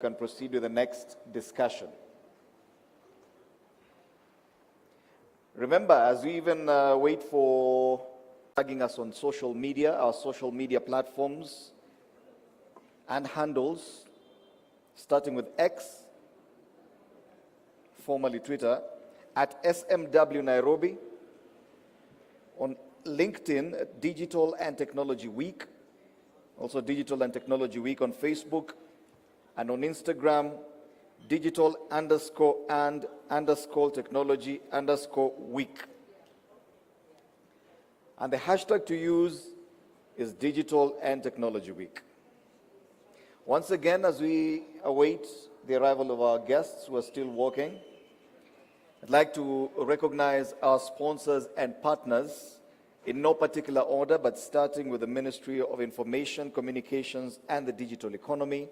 Can proceed with the next discussion. Remember, as we even wait for tagging us on social media, our social media platforms and handles, starting with X, formerly Twitter, at SMW Nairobi, on LinkedIn, Digital and Technology Week, also Digital and Technology Week on Facebook, and on Instagram, digital_and_technology_week. And the hashtag to use is Digital and Technology Week. Once again, as we await the arrival of our guests who are still walking, I'd like to recognize our sponsors and partners in no particular order, but starting with the Ministry of Information, Communications and the Digital Economy,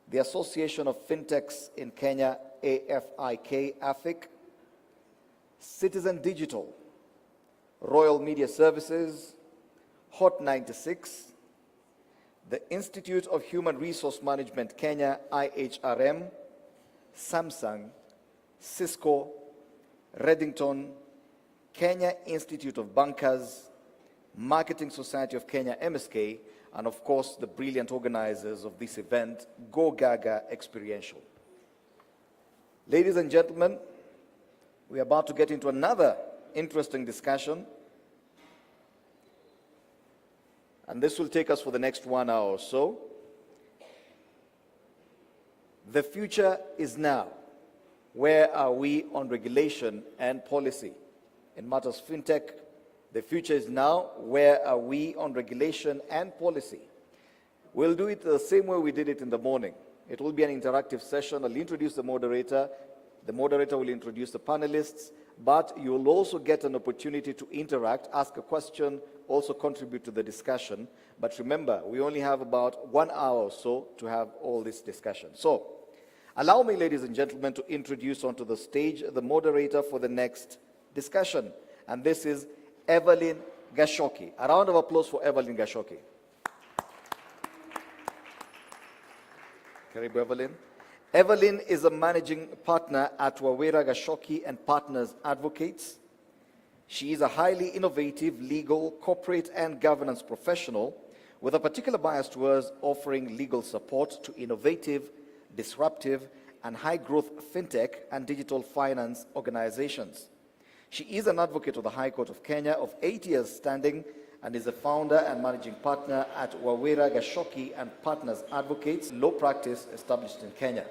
the Association of Fintechs in Kenya, AFIK, Citizen Digital, Royal Media Services, Hot 96, the Institute of Human Resource Management Kenya, IHRM, Samsung, Cisco, Reddington, Kenya Institute of Bankers, Marketing Society of Kenya, MSK, and of course, the brilliant organizers of this event, Go Gaga Experiential. Ladies and gentlemen, we are about to get into another interesting discussion. And this will take us for the next 1 hour or so. The future is now. Where are we on regulation and policy? In matters fintech, the future is now. Where are we on regulation and policy? We'll do it the same way we did it in the morning. It will be an interactive session. I'll introduce the moderator. The moderator will introduce the panelists, but you'll also get an opportunity to interact, ask a question, also contribute to the discussion. But remember, we only have about 1 hour or so to have all this discussion. So, allow me, ladies and gentlemen, to introduce onto the stage the moderator for the next discussion. And this is Evelyn Gashoki. A round of applause for Evelyn Gashoki. Karibu, Evelyn. Evelyn is a managing partner at Wawira Gashoki and Partners Advocates. She is a highly innovative legal, corporate, and governance professional with a particular bias towards offering legal support to innovative, disruptive, and high-growth fintech and digital finance organizations. She is an advocate of the High Court of Kenya of 8 years standing and is a founder and managing partner at Wawira Gashoki and Partners Advocates, law practice established in Kenya.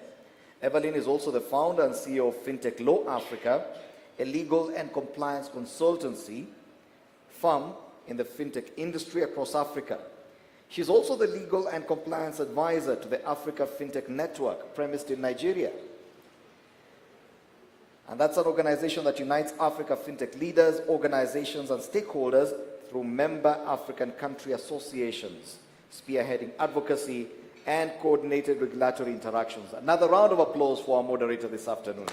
Evelyn is also the founder and CEO of Fintech Law Africa, a legal and compliance consultancy firm in the fintech industry across Africa. She's also the legal and compliance advisor to the Africa Fintech Network, premised in Nigeria. And that's an organization that unites Africa fintech leaders, organizations, and stakeholders through member African country associations, spearheading advocacy and coordinated regulatory interactions. Another round of applause for our moderator this afternoon.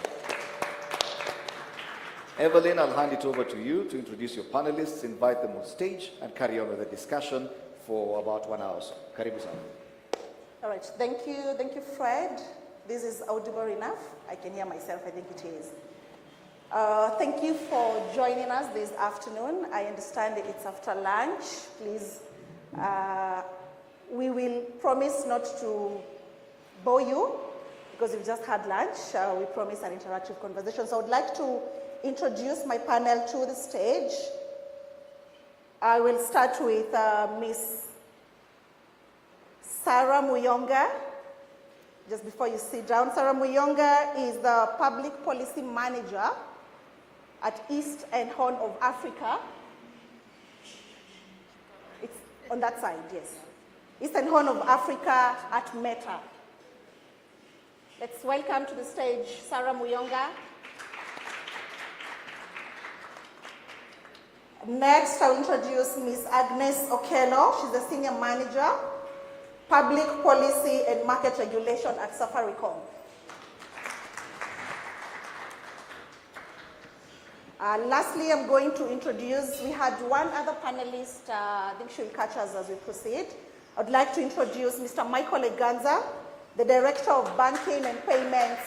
Evelyn, I'll hand it over to you to introduce your panelists, invite them on stage, and carry on with the discussion for about 1 hour or so. Karibu sana. All right, thank you, Fred. This is audible enough. I can hear myself, I think it is. Thank you for joining us this afternoon. I understand that it's after lunch. Please, we will promise not to bore you because we've just had lunch. We promise an interactive conversation. So I would like to introduce my panel to the stage. I will start with Ms. Sarah Muyonga. Just before you sit down, Sarah Muyonga is the Public Policy Manager at East and Horn of Africa. It's on that side, yes. East and Horn of Africa at Meta. Let's welcome to the stage Sarah Muyonga. Next, I'll introduce Ms. Agnes Okello. She's the Senior Manager, Public Policy and Market Regulation at Safaricom. Lastly, I'm going to introduce, we had one other panelist, I think she'll catch us as we proceed. I'd like to introduce Mr. Michael Eganza. the Director of Banking and Payments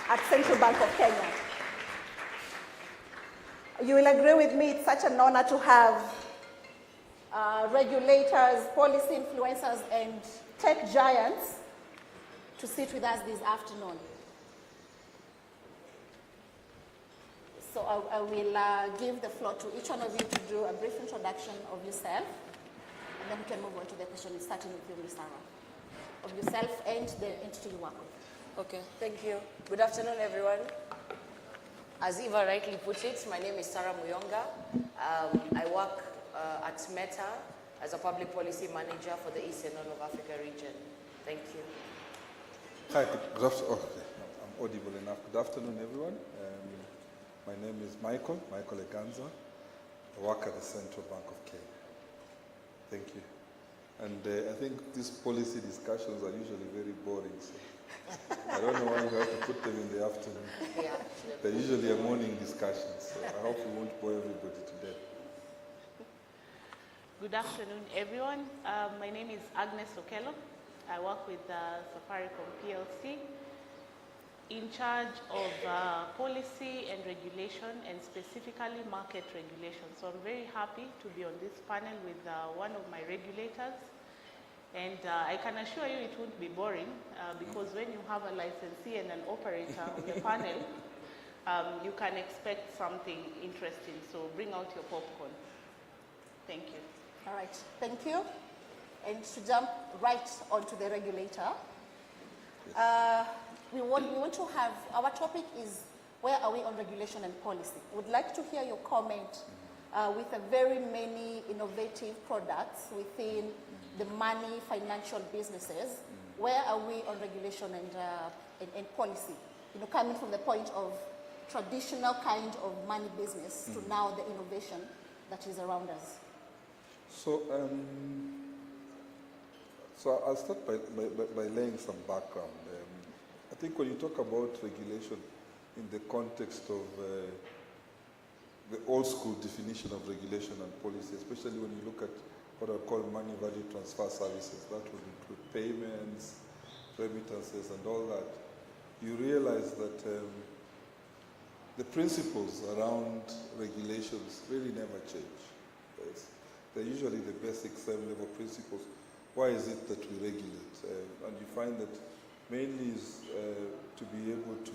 at Central Bank of Kenya. You will agree with me, it's such an honor to have regulators, policy influencers, and tech giants to sit with us this afternoon. So I will give the floor to each one of you to do a brief introduction of yourself, and then we can move on to the question, starting with you, Ms. Sarah, of yourself and the entity you work with. Okay, thank you. Good afternoon, everyone. As Eva rightly put it, my name is Sarah Muyonga. I work at Meta as a public policy manager for the East and North of Africa region. Thank you. Hi, good afternoon. Okay, I'm audible enough. Good afternoon, everyone. My name is Michael Eganza. I work at the Central Bank of Kenya. Thank you. And I think these policy discussions are usually very boring, so I don't know why you have to put them in the afternoon. Yeah. They're usually a morning discussion, so I hope we won't bore everybody today. Good afternoon, everyone. My name is Agnes Okello. I work with Safaricom PLC in charge of policy and regulation, and specifically market regulation. So I'm very happy to be on this panel with one of my regulators. And I can assure you it won't be boring because when you have a licensee and an operator on the panel, you can expect something interesting. So bring out your popcorn. Thank you. All right, thank you. And to jump right onto the regulator, we want to have, our topic is, where are we on regulation and policy? Would like to hear your comment with a very many innovative products within the money financial businesses. Where are we on regulation and policy? You know, coming from the point of traditional kind of money business to now the innovation that is around us. So, I'll start by laying some background. I think when you talk about regulation in the context of the old school definition of regulation and policy, especially when you look at what I call money value transfer services, that would include payments, remittances, and all that, you realize that the principles around regulations really never change. They're usually the basic same-level principles. Why is it that we regulate? And you find that mainly is to be able to